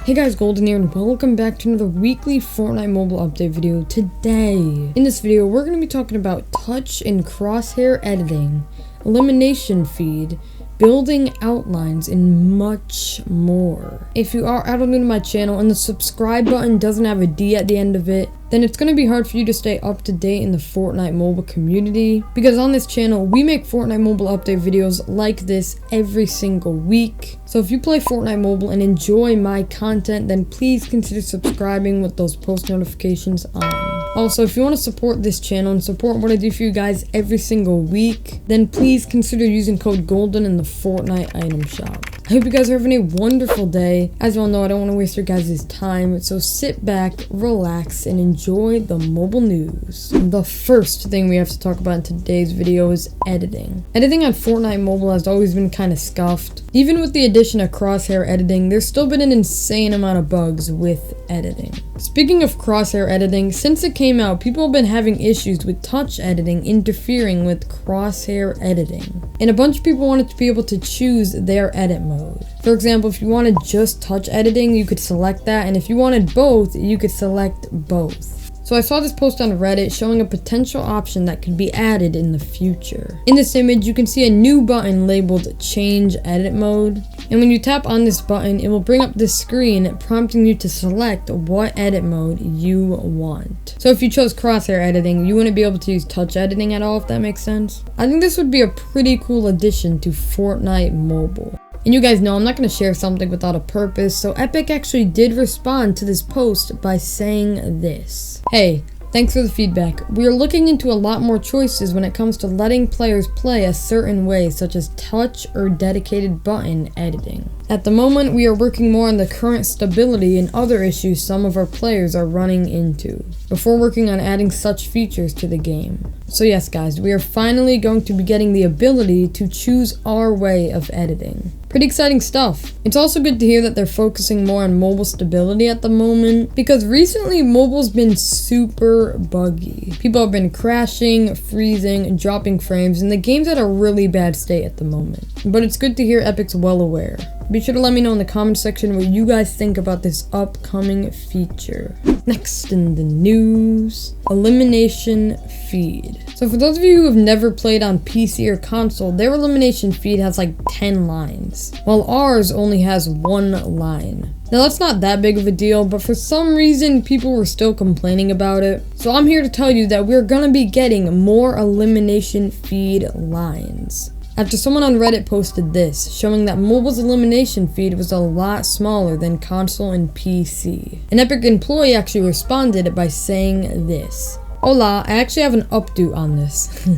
Hey guys, Golden here, and welcome back to another weekly Fortnite Mobile update video. Today, in this video, we're going to be talking about touch and crosshair editing, elimination feed, building outlines, and much more. If you are new to my channel and the subscribe button doesn't have a D at the end of it, then it's going to be hard for you to stay up to date in the Fortnite Mobile community, because on this channel, we make Fortnite Mobile update videos like this every single week. So if you play Fortnite Mobile and enjoy my content, then please consider subscribing with those post notifications on. Also, if you want to support this channel and support what I do for you guys every single week, then please consider using code GOLDEN in the Fortnite item shop. I hope you guys are having a wonderful day. As you all know, I don't want to waste your guys' time, so sit back, relax, and enjoy the mobile news. The first thing we have to talk about in today's video is editing. Editing on Fortnite Mobile has always been kind of scuffed. Even with the addition of crosshair editing, there's still been an insane amount of bugs with editing. Speaking of crosshair editing, since it came out, people have been having issues with touch editing interfering with crosshair editing. And a bunch of people wanted to be able to choose their edit mode. For example, if you wanted just touch editing, you could select that, and if you wanted both, you could select both. So I saw this post on Reddit showing a potential option that could be added in the future. In this image, you can see a new button labeled Change Edit Mode. And when you tap on this button, it will bring up this screen prompting you to select what edit mode you want. So if you chose crosshair editing, you wouldn't be able to use touch editing at all, if that makes sense. I think this would be a pretty cool addition to Fortnite Mobile. And you guys know I'm not going to share something without a purpose, so Epic actually did respond to this post by saying this. Hey, thanks for the feedback. We are looking into a lot more choices when it comes to letting players play a certain way, such as touch or dedicated button editing. At the moment, we are working more on the current stability and other issues some of our players are running into, before working on adding such features to the game. So yes guys, we are finally going to be getting the ability to choose our way of editing. Pretty exciting stuff. It's also good to hear that they're focusing more on mobile stability at the moment, because recently mobile's been super buggy. People have been crashing, freezing, dropping frames, and the game's at a really bad state at the moment. But it's good to hear Epic's well aware. Be sure to let me know in the comment section what you guys think about this upcoming feature. Next in the news, elimination feed. So for those of you who have never played on PC or console, their elimination feed has like 10 lines, while ours only has 1 line. Now that's not that big of a deal, but for some reason people were still complaining about it. So I'm here to tell you that we're gonna be getting more elimination feed lines. After someone on Reddit posted this, showing that mobile's elimination feed was a lot smaller than console and PC. An Epic employee actually responded by saying this. Hola, I actually have an update on this.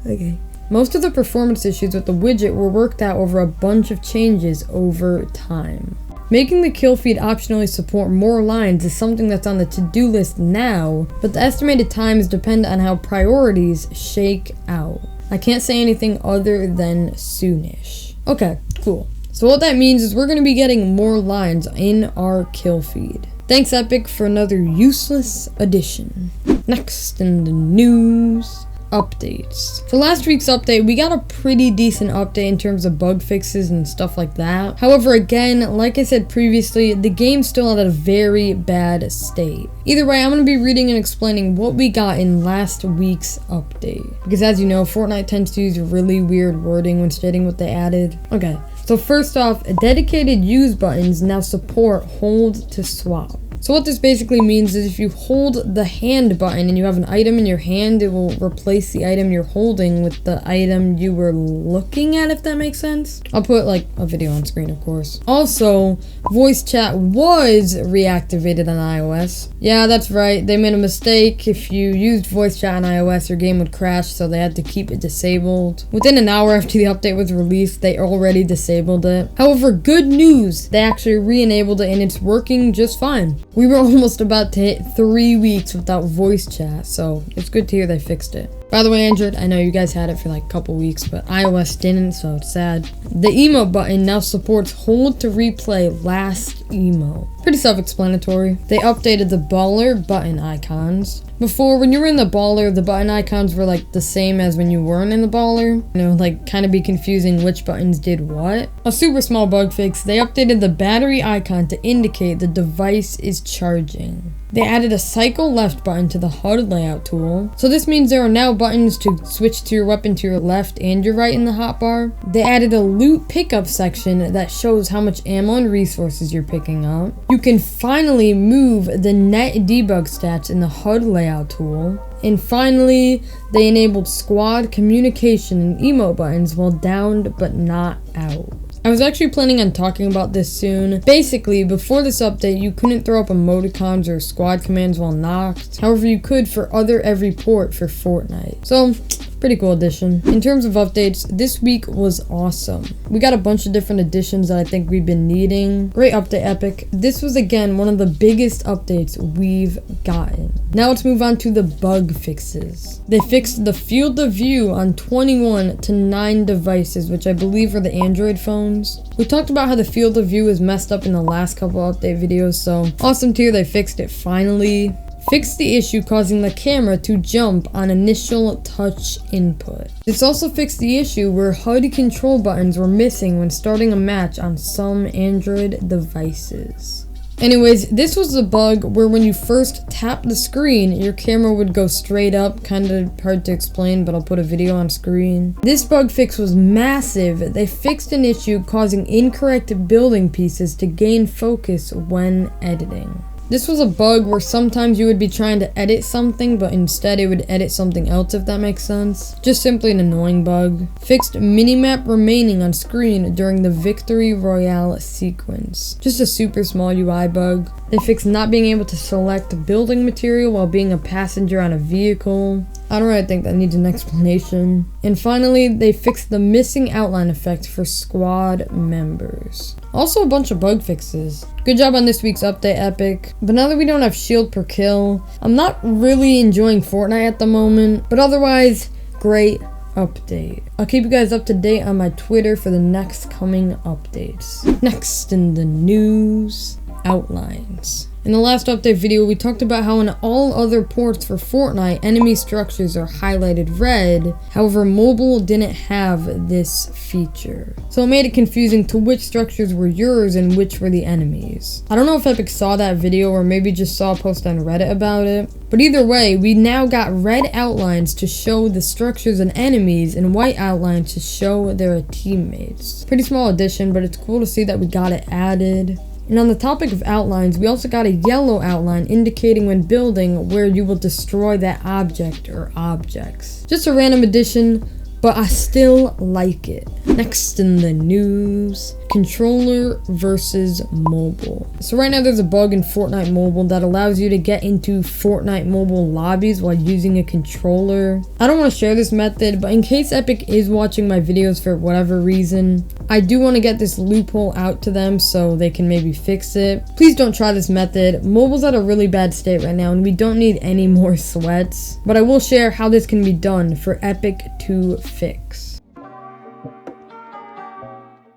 Okay. Most of the performance issues with the widget were worked out over a bunch of changes over time. Making the kill feed optionally support more lines is something that's on the to-do list now, but the estimated times depend on how priorities shake out. I can't say anything other than soonish. Okay, cool. So what that means is we're going to be getting more lines in our kill feed. Thanks Epic for another useless addition. Next in the news, updates. For last week's update, we got a pretty decent update in terms of bug fixes and stuff like that. However, again, like I said previously, the game's still at a very bad state. Either way, I'm going to be reading and explaining what we got in last week's update. Because as you know, Fortnite tends to use really weird wording when stating what they added. Okay, so first off, dedicated use buttons now support hold to swap. So what this basically means is if you hold the hand button and you have an item in your hand, it will replace the item you're holding with the item you were looking at, if that makes sense. I'll put like a video on screen, of course. Also, voice chat was reactivated on iOS. Yeah, that's right. They made a mistake. If you used voice chat on iOS, your game would crash, so they had to keep it disabled. Within an hour after the update was released, they already disabled it. However, good news, they actually re-enabled it and it's working just fine. We were almost about to hit 3 weeks without voice chat, so it's good to hear they fixed it. By the way, Android, I know you guys had it for like a couple weeks, but iOS didn't, so it's sad. The emote button now supports hold to replay last emote. Pretty self-explanatory. They updated the baller button icons. Before, when you were in the baller, the button icons were like the same as when you weren't in the baller. You know, like kind of be confusing which buttons did what. A super small bug fix, they updated the battery icon to indicate the device is charging. They added a cycle left button to the HUD layout tool. So this means there are now buttons to switch to your weapon to your left and your right in the hotbar. They added a loot pickup section that shows how much ammo and resources you're picking up. You can finally move the net debug stats in the HUD layout tool. And finally, they enabled squad communication and emote buttons while downed but not out. I was actually planning on talking about this soon. Basically, before this update, you couldn't throw up emoticons or squad commands while knocked. However, you could for every port for Fortnite. So, pretty cool addition. In terms of updates, this week was awesome. We got a bunch of different additions that I think we've been needing. Great update, Epic. This was again one of the biggest updates we've gotten. Now let's move on to the bug fixes. They fixed the field of view on 21 to 9 devices, which I believe are the Android phones. We talked about how the field of view is messed up in the last couple update videos, so awesome to hear they fixed it finally. Fixed the issue causing the camera to jump on initial touch input. This also fixed the issue where HUD control buttons were missing when starting a match on some Android devices. Anyways, this was the bug where when you first tap the screen, your camera would go straight up. Kind of hard to explain, but I'll put a video on screen. This bug fix was massive. They fixed an issue causing incorrect building pieces to gain focus when editing. This was a bug where sometimes you would be trying to edit something, but instead it would edit something else, if that makes sense. Just simply an annoying bug. Fixed minimap remaining on screen during the Victory Royale sequence. Just a super small UI bug. They fixed not being able to select building material while being a passenger on a vehicle. I don't really think that needs an explanation. And finally, they fixed the missing outline effect for squad members. Also a bunch of bug fixes. Good job on this week's update, Epic. But now that we don't have shield per kill, I'm not really enjoying Fortnite at the moment. But otherwise, great update. I'll keep you guys up to date on my Twitter for the next coming updates. Next in the news, outlines. In the last update video, we talked about how in all other ports for Fortnite, enemy structures are highlighted red. However, mobile didn't have this feature. So it made it confusing to which structures were yours and which were the enemies. I don't know if Epic saw that video or maybe just saw a post on Reddit about it. But either way, we now got red outlines to show the structures and enemies and white outlines to show their teammates. Pretty small addition, but it's cool to see that we got it added. And on the topic of outlines, we also got a yellow outline indicating when building where you will destroy that object or objects. Just a random addition, but I still like it. Next in the news, controller versus mobile. So right now there's a bug in Fortnite Mobile that allows you to get into Fortnite Mobile lobbies while using a controller. I don't want to share this method, but in case Epic is watching my videos for whatever reason, I do want to get this loophole out to them so they can maybe fix it. Please don't try this method. Mobile's at a really bad state right now and we don't need any more sweats. But I will share how this can be done for Epic to fix.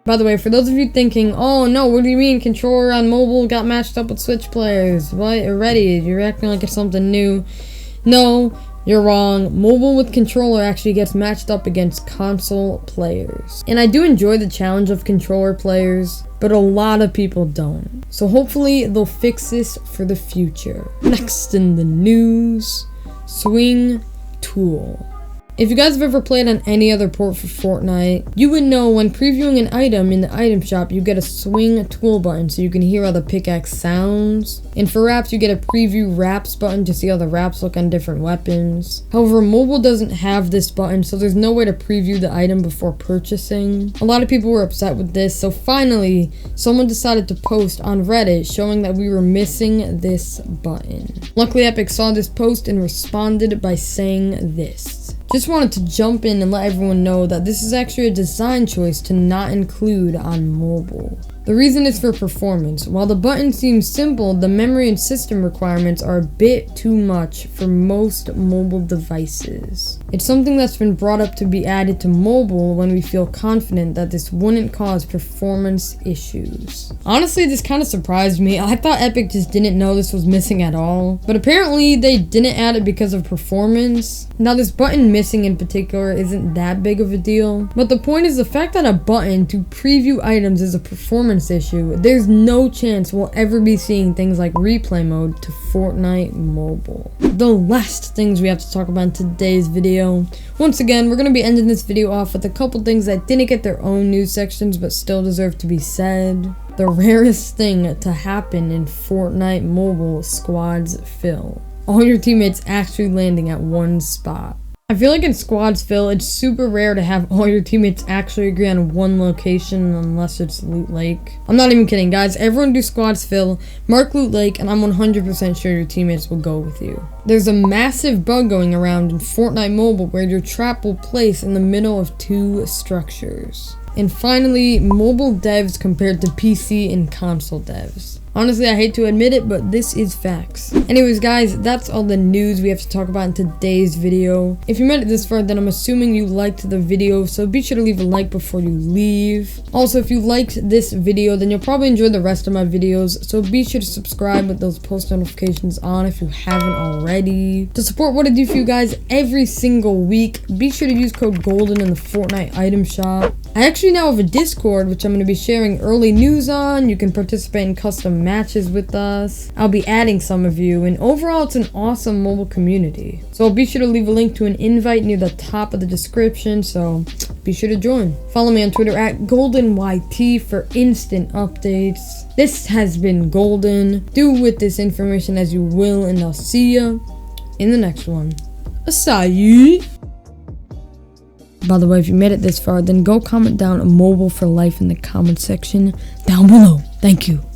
By the way, for those of you thinking, oh no, what do you mean controller on mobile got matched up with Switch players? What? Already? You're acting like it's something new. No, you're wrong. Mobile with controller actually gets matched up against console players. And I do enjoy the challenge of controller players, but a lot of people don't. So hopefully they'll fix this for the future. Next in the news, swing tool. If you guys have ever played on any other port for Fortnite, you would know when previewing an item in the item shop, you get a swing tool button so you can hear how the pickaxe sounds. And for wraps, you get a preview wraps button to see how the wraps look on different weapons. However, mobile doesn't have this button, so there's no way to preview the item before purchasing. A lot of people were upset with this, so finally, someone decided to post on Reddit showing that we were missing this button. Luckily, Epic saw this post and responded by saying this. Just wanted to jump in and let everyone know that this is actually a design choice to not include on mobile. The reason is for performance. While the button seems simple, the memory and system requirements are a bit too much for most mobile devices. It's something that's been brought up to be added to mobile when we feel confident that this wouldn't cause performance issues. Honestly, this kind of surprised me. I thought Epic just didn't know this was missing at all, but apparently they didn't add it because of performance. Now, this button missing in particular isn't that big of a deal, but the point is the fact that a button to preview items is a performance issue. There's no chance we'll ever be seeing things like replay mode to Fortnite Mobile. The last things we have to talk about in today's video. Once again, we're going to be ending this video off with a couple things that didn't get their own news sections but still deserve to be said. The rarest thing to happen in Fortnite Mobile squads fill. All your teammates actually landing at one spot. I feel like in squads fill, it's super rare to have all your teammates actually agree on one location unless it's Loot Lake. I'm not even kidding, guys. Everyone do squads fill, mark Loot Lake, and I'm 100% sure your teammates will go with you. There's a massive bug going around in Fortnite Mobile where your trap will place in the middle of two structures. And finally, mobile devs compared to PC and console devs. Honestly, I hate to admit it, but this is facts. Anyways, guys, that's all the news we have to talk about in today's video. If you made it this far, then I'm assuming you liked the video, so be sure to leave a like before you leave. Also, if you liked this video, then you'll probably enjoy the rest of my videos, so be sure to subscribe with those post notifications on if you haven't already. To support what I do for you guys every single week, be sure to use code GOLDEN in the Fortnite item shop. I actually now have a Discord, which I'm going to be sharing early news on. You can participate in custom matches with us. I'll be adding some of you, and overall it's an awesome mobile community. So be sure to leave a link to an invite near the top of the description, so be sure to join. Follow me on Twitter at GoldenYT for instant updates. This has been Golden. Do with this information as you will, and I'll see ya in the next one. Asai. By the way, if you made it this far, then go comment down a mobile for life in the comment section down below. Thank you.